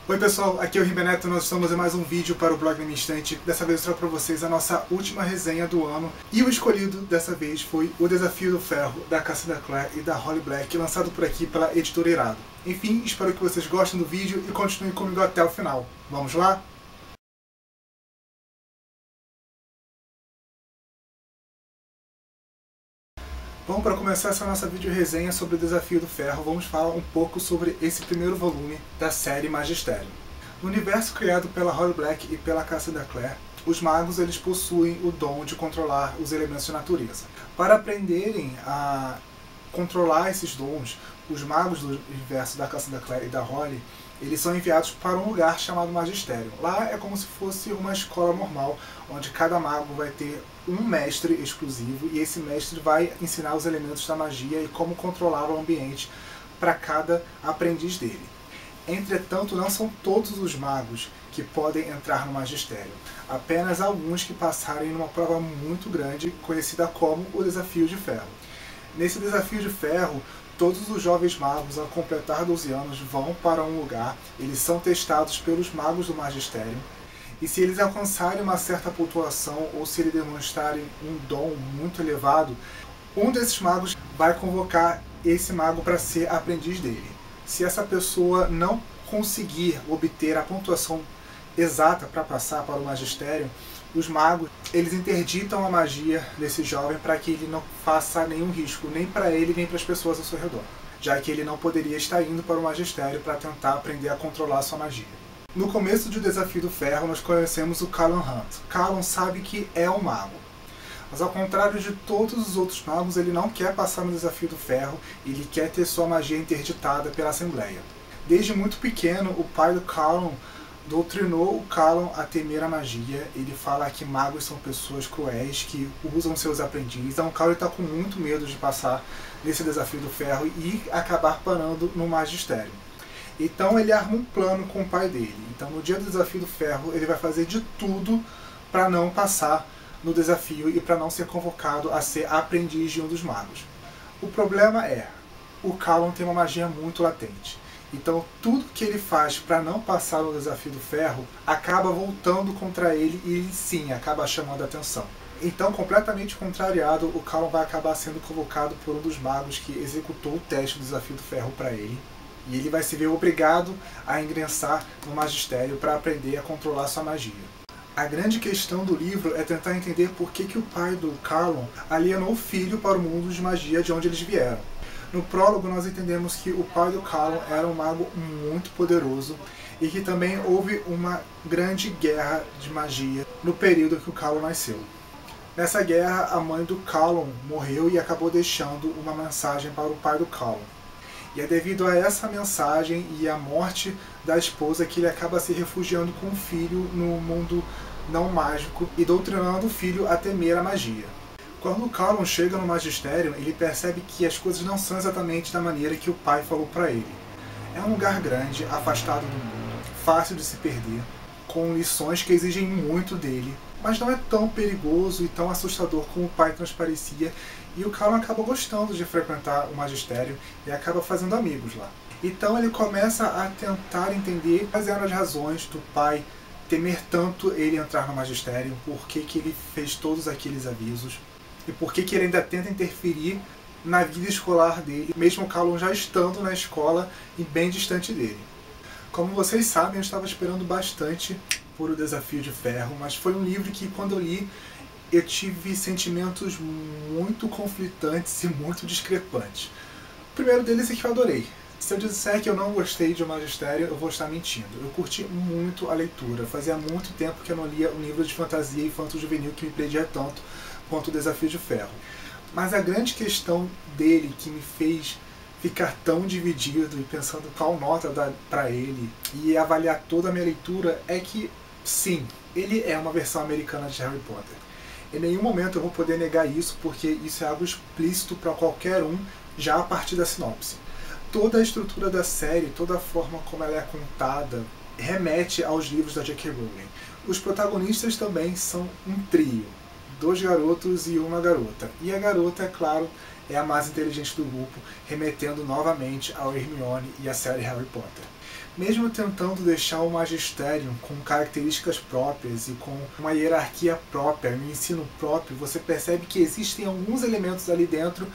Oi pessoal, aqui é o Ribeneto, nós estamos em mais um vídeo para o blog Anime Instant. Dessa vez eu trago para vocês a nossa última resenha do ano. E o escolhido dessa vez foi O Desafio do Ferro, da Cassandra Clare e da Holly Black, lançado por aqui pela editora Irado. Enfim, espero que vocês gostem do vídeo e continuem comigo até o final. Vamos lá? Bom, para começar essa nossa vídeo resenha sobre o Desafio do Ferro, vamos falar um pouco sobre esse primeiro volume da série Magistério. No universo criado pela Holly Black e pela Cassandra Clare, os magos eles possuem o dom de controlar os elementos de natureza. Para aprenderem a controlar esses dons, os magos do universo da Cassandra Clare e da Holly, eles são enviados para um lugar chamado Magistério. Lá é como se fosse uma escola normal, onde cada mago vai ter um mestre exclusivo e esse mestre vai ensinar os elementos da magia e como controlar o ambiente para cada aprendiz dele. Entretanto, não são todos os magos que podem entrar no Magistério, apenas alguns que passarem numa prova muito grande, conhecida como o Desafio de Ferro. Nesse Desafio de Ferro, todos os jovens magos, ao completar 12 anos, vão para um lugar, eles são testados pelos magos do Magistério, e se eles alcançarem uma certa pontuação ou se eles demonstrarem um dom muito elevado, um desses magos vai convocar esse mago para ser aprendiz dele. Se essa pessoa não conseguir obter a pontuação exata para passar para o Magistério, os magos eles interditam a magia desse jovem para que ele não faça nenhum risco, nem para ele nem para as pessoas ao seu redor, já que ele não poderia estar indo para o Magistério para tentar aprender a controlar a sua magia. No começo do Desafio do Ferro, nós conhecemos o Callan Hunt. Callan sabe que é um mago, mas ao contrário de todos os outros magos, ele não quer passar no Desafio do Ferro, ele quer ter sua magia interditada pela Assembleia. Desde muito pequeno, o pai do Callan doutrinou o Callan a temer a magia. Ele fala que magos são pessoas cruéis que usam seus aprendizes. Então o Callan está com muito medo de passar nesse Desafio do Ferro e acabar parando no Magistério. Então ele arma um plano com o pai dele. Então no dia do Desafio do Ferro ele vai fazer de tudo para não passar no desafio e para não ser convocado a ser aprendiz de um dos magos. O problema é, o Callan tem uma magia muito latente. Então tudo que ele faz para não passar no Desafio do Ferro acaba voltando contra ele e ele sim acaba chamando a atenção. Então, completamente contrariado, o Callan vai acabar sendo convocado por um dos magos que executou o teste do Desafio do Ferro para ele. E ele vai se ver obrigado a ingressar no Magistério para aprender a controlar sua magia. A grande questão do livro é tentar entender por que o pai do Callan alienou o filho para o mundo de magia de onde eles vieram. No prólogo nós entendemos que o pai do Callan era um mago muito poderoso e que também houve uma grande guerra de magia no período que o Callan nasceu. Nessa guerra a mãe do Callan morreu e acabou deixando uma mensagem para o pai do Callan. E é devido a essa mensagem e à morte da esposa que ele acaba se refugiando com o filho no mundo não mágico e doutrinando o filho a temer a magia. Quando o Callan chega no Magistério, ele percebe que as coisas não são exatamente da maneira que o pai falou para ele. É um lugar grande, afastado do mundo, fácil de se perder, com lições que exigem muito dele, mas não é tão perigoso e tão assustador como o pai transparecia, e o Callan acaba gostando de frequentar o Magistério e acaba fazendo amigos lá. Então ele começa a tentar entender quais eram as razões do pai temer tanto ele entrar no Magistério, por que ele fez todos aqueles avisos, e por que ele ainda tenta interferir na vida escolar dele, mesmo o Callan já estando na escola e bem distante dele. Como vocês sabem, eu estava esperando bastante por O Desafio de Ferro, mas foi um livro que, quando eu li, eu tive sentimentos muito conflitantes e muito discrepantes. O primeiro deles é que eu adorei. Se eu disser que eu não gostei de O Magistério, eu vou estar mentindo. Eu curti muito a leitura. Fazia muito tempo que eu não lia um livro de fantasia e infanto-juvenil que me prendia tanto quanto O Desafio de Ferro. Mas a grande questão dele que me fez ficar tão dividido e pensando qual nota dar para ele e avaliar toda a minha leitura é que, sim, ele é uma versão americana de Harry Potter. Em nenhum momento eu vou poder negar isso, porque isso é algo explícito para qualquer um já a partir da sinopse. Toda a estrutura da série, toda a forma como ela é contada, remete aos livros da J.K. Rowling. Os protagonistas também são um trio, 2 garotos e uma garota. E a garota, é claro, é a mais inteligente do grupo, remetendo novamente ao Hermione e à série Harry Potter. Mesmo tentando deixar o Magisterium com características próprias e com uma hierarquia própria, um ensino próprio, você percebe que existem alguns elementos ali dentro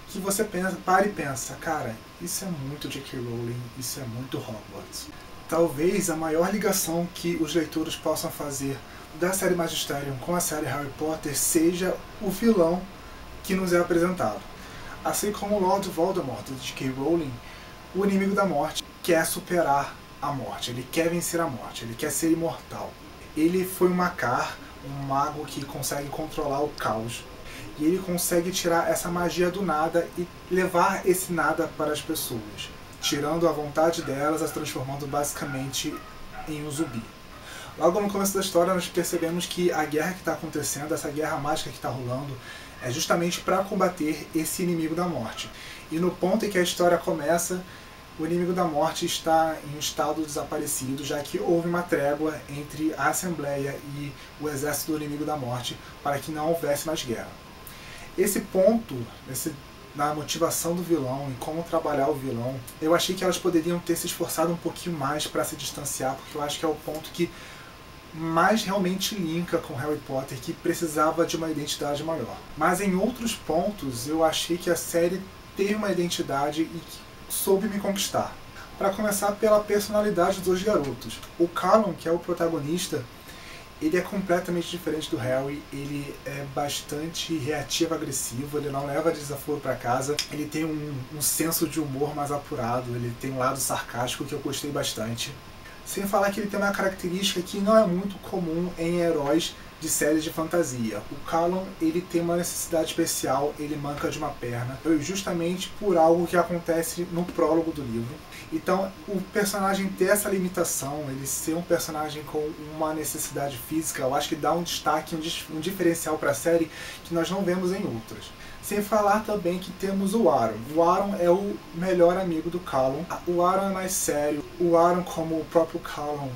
que você para e pensa, cara, isso é muito J.K. Rowling, isso é muito Hogwarts. Talvez a maior ligação que os leitores possam fazer da série Magisterium com a série Harry Potter seja o vilão que nos é apresentado. Assim como o Lord Voldemort de J.K. Rowling, o inimigo da morte quer superar a morte, ele quer vencer a morte, ele quer ser imortal. Ele foi um Makar, um mago que consegue controlar o caos. E ele consegue tirar essa magia do nada e levar esse nada para as pessoas, tirando a vontade delas, as transformando basicamente em um zumbi. Logo no começo da história nós percebemos que a guerra que está acontecendo, essa guerra mágica que está rolando, é justamente para combater esse inimigo da morte. E no ponto em que a história começa, o inimigo da morte está em um estado desaparecido, já que houve uma trégua entre a Assembleia e o exército do inimigo da morte para que não houvesse mais guerra. Esse ponto, na motivação do vilão e como trabalhar o vilão, eu achei que elas poderiam ter se esforçado um pouquinho mais para se distanciar, porque eu acho que é o ponto que mais realmente linka com Harry Potter, que precisava de uma identidade maior. Mas em outros pontos eu achei que a série teve uma identidade e que soube me conquistar. Para começar pela personalidade dos garotos. O Callum, que é o protagonista, ele é completamente diferente do Harry, ele é bastante reativo, agressivo, ele não leva desaforo para casa, ele tem um senso de humor mais apurado, ele tem um lado sarcástico que eu gostei bastante. Sem falar que ele tem uma característica que não é muito comum em heróis de séries de fantasia. O Callum, ele tem uma necessidade especial, ele manca de uma perna, justamente por algo que acontece no prólogo do livro. Então, o personagem ter essa limitação, ele ser um personagem com uma necessidade física, eu acho que dá um destaque, um diferencial para a série que nós não vemos em outras. Sem falar também que temos o Aaron. O Aaron é o melhor amigo do Callum. O Aaron é mais sério. O Aaron, como o próprio Callum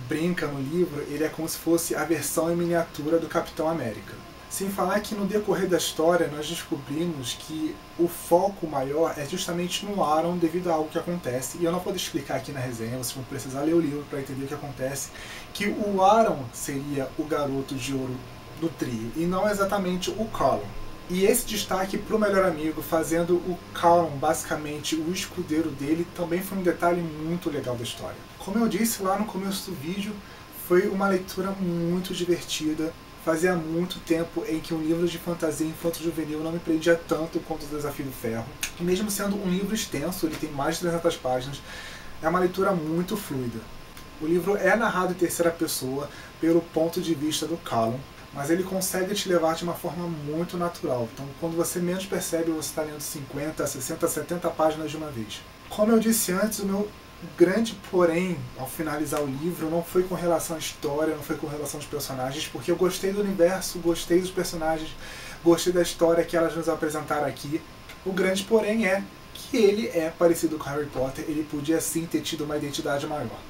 brinca no livro, ele é como se fosse a versão em miniatura do Capitão América. Sem falar que no decorrer da história nós descobrimos que o foco maior é justamente no Aaron devido a algo que acontece, e eu não vou explicar aqui na resenha, vocês vão precisar ler o livro para entender o que acontece, que o Aaron seria o garoto de ouro do trio, e não exatamente o Callum. E esse destaque para o melhor amigo, fazendo o Callum basicamente o escudeiro dele, também foi um detalhe muito legal da história. Como eu disse lá no começo do vídeo, foi uma leitura muito divertida. Fazia muito tempo em que um livro de fantasia infanto-juvenil não me prendia tanto quanto o Desafio do Ferro. E mesmo sendo um livro extenso, ele tem mais de 300 páginas, é uma leitura muito fluida. O livro é narrado em terceira pessoa, pelo ponto de vista do Callum, mas ele consegue te levar de uma forma muito natural. Então, quando você menos percebe, você está lendo 50, 60, 70 páginas de uma vez. Como eu disse antes, o meu grande porém ao finalizar o livro não foi com relação à história, não foi com relação aos personagens, porque eu gostei do universo, gostei dos personagens, gostei da história que elas nos apresentaram aqui. O grande porém é que ele é parecido com Harry Potter, ele podia sim ter tido uma identidade maior.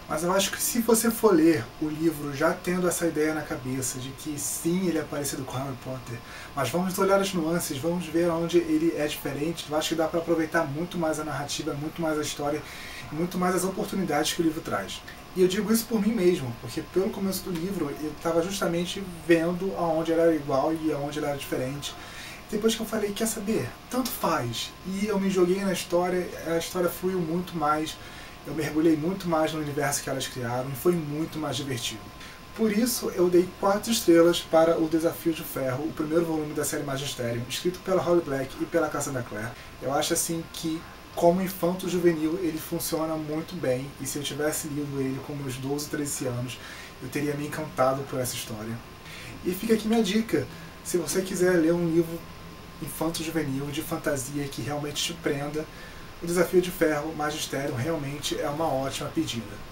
Mas eu acho que se você for ler o livro já tendo essa ideia na cabeça de que sim, ele é parecido com Harry Potter, mas vamos olhar as nuances, vamos ver onde ele é diferente, eu acho que dá para aproveitar muito mais a narrativa, muito mais a história, muito mais as oportunidades que o livro traz. E eu digo isso por mim mesmo, porque pelo começo do livro eu estava justamente vendo aonde ele era igual e aonde ele era diferente. Depois que eu falei, quer saber? Tanto faz. E eu me joguei na história, a história fluiu muito mais, eu mergulhei muito mais no universo que elas criaram e foi muito mais divertido. Por isso, eu dei 4 estrelas para o Desafio de Ferro, o primeiro volume da série Magisterium, escrito pela Holly Black e pela Cassandra Clare. Eu acho assim que, como infanto-juvenil, ele funciona muito bem, e se eu tivesse lido ele com meus 12, 13 anos, eu teria me encantado por essa história. E fica aqui minha dica, se você quiser ler um livro infanto-juvenil de fantasia que realmente te prenda, o Desafio de Ferro Magisterium realmente é uma ótima pedida.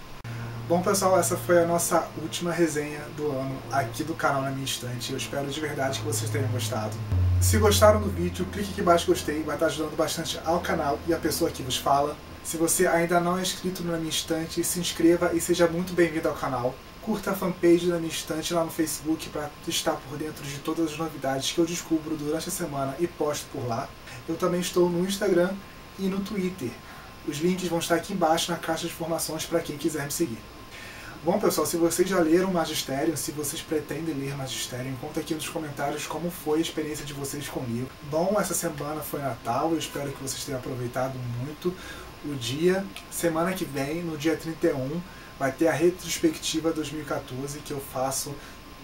Bom pessoal, essa foi a nossa última resenha do ano aqui do canal Na Minha Estante. Eu espero de verdade que vocês tenham gostado. Se gostaram do vídeo, clique aqui embaixo em gostei, vai estar ajudando bastante ao canal e a pessoa que vos fala. Se você ainda não é inscrito no Na Minha Estante, se inscreva e seja muito bem-vindo ao canal. Curta a fanpage da Minha Estante lá no Facebook para estar por dentro de todas as novidades que eu descubro durante a semana e posto por lá. Eu também estou no Instagram e no Twitter. Os links vão estar aqui embaixo na caixa de informações para quem quiser me seguir. Bom, pessoal, se vocês já leram Magisterium, se vocês pretendem ler Magisterium, conta aqui nos comentários como foi a experiência de vocês com o livro. Bom, essa semana foi Natal, eu espero que vocês tenham aproveitado muito o dia. Semana que vem, no dia 31, vai ter a retrospectiva 2014, que eu faço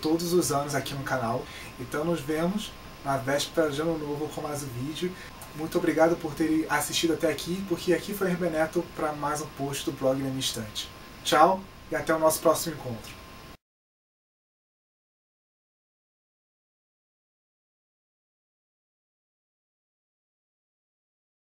todos os anos aqui no canal. Então nos vemos na véspera de Ano Novo com mais um vídeo. Muito obrigado por terem assistido até aqui, porque aqui foi o Hermeneto para mais um post do blog Na Minha Estante. Tchau! E até o nosso próximo encontro.